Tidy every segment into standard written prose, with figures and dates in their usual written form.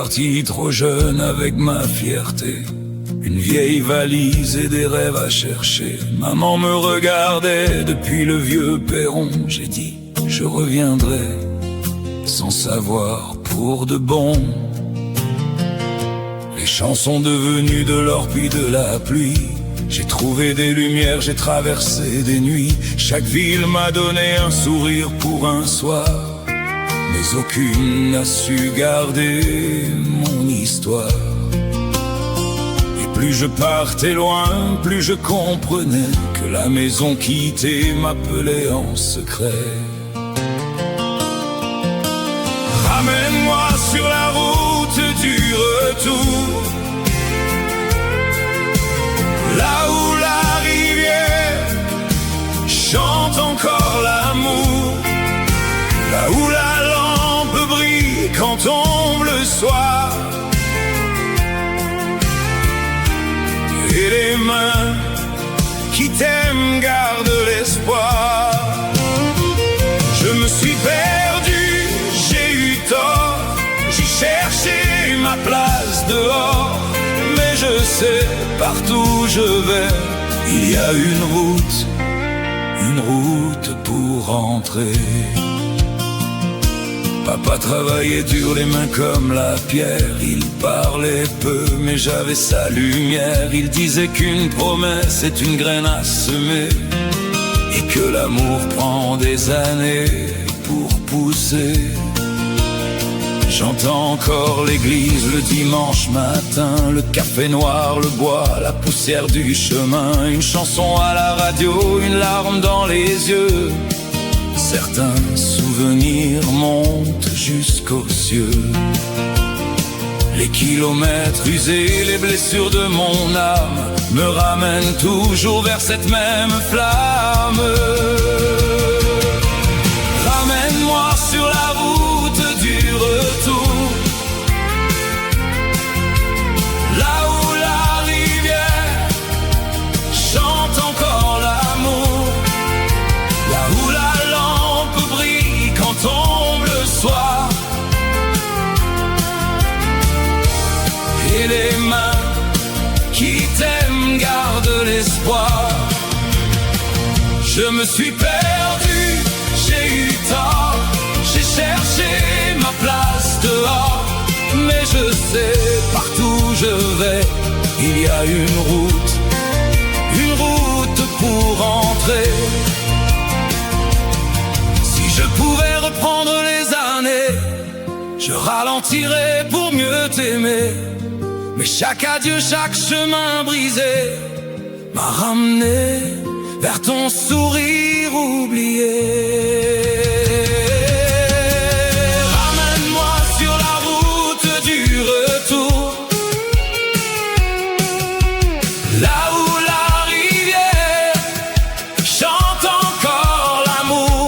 parti trop jeune avec ma fierté, une vieille valise et des rêves à chercher. Maman me regardait depuis le vieux perron. J'ai dit, je reviendrai, sans savoir pour de bon. Les chansons devenues de l'or puis de la pluie. J'ai trouvé des lumières, j'ai traversé des nuits. Chaque ville m'a donné un sourire pour un soir, mais aucune n'a su garder mon histoire. Et plus je partais loin, plus je comprenais que la maison quittée m'appelait en secret. Ramène-moi sur la route du retour, là où la rivière chante encore l'amour, là où la lampe brille quand tombe le soir, et les mains qui t'aiment gardent l'espoir. Je me suis perdu, j'ai eu tort, j'ai cherché ma place dehors, mais je sais, partout où je vais, il y a une route pour rentrer. Papa travaillait dur, les mains comme la pierre. Il parlait peu, mais j'avais sa lumière. Il disait qu'une promesse est une graine à semer, et que l'amour prend des années pour pousser. J'entends encore l'église le dimanche matin, le café noir, le bois, la poussière du chemin. Une chanson à la radio, une larme dans les yeux. Certains souvenirs montent jusqu'aux cieux. Les kilomètres usés, les blessures de mon âme me ramènent toujours vers cette même flamme. Ramène-moi sur la route du retour, là où la rivière chante encore l'amour, là où la lampe brille quand tombe le soir, et les mains qui t'aiment gardent l'espoir. Je me suis perdu, j'ai eu tort, j'ai cherché ma place dehors, mais je sais, partout où je vais, il y a une route pour entrer. Si je pouvais reprendre les années, je ralentirais pour mieux t'aimer. Mais chaque adieu, chaque chemin brisé m'a ramené vers ton sourire oublié. Ramène-moi sur la route du retour, là où la rivière chante encore l'amour,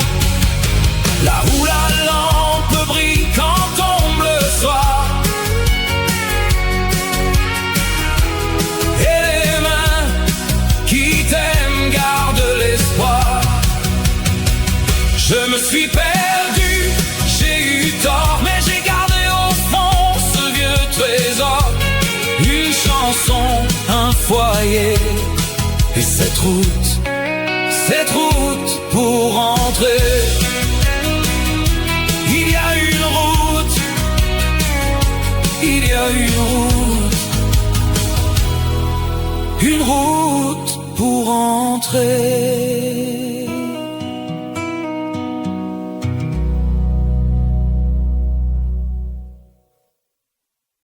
là où la lampe brille quand tombe le soir, et les mains qui t'aiment gardent l'espoir. Je me suis perdu, j'ai eu tort, mais j'ai gardé au fond ce vieux trésor. Une chanson, un foyer, et cette route pour rentrer. Il y a une route, il y a une route pour entrer.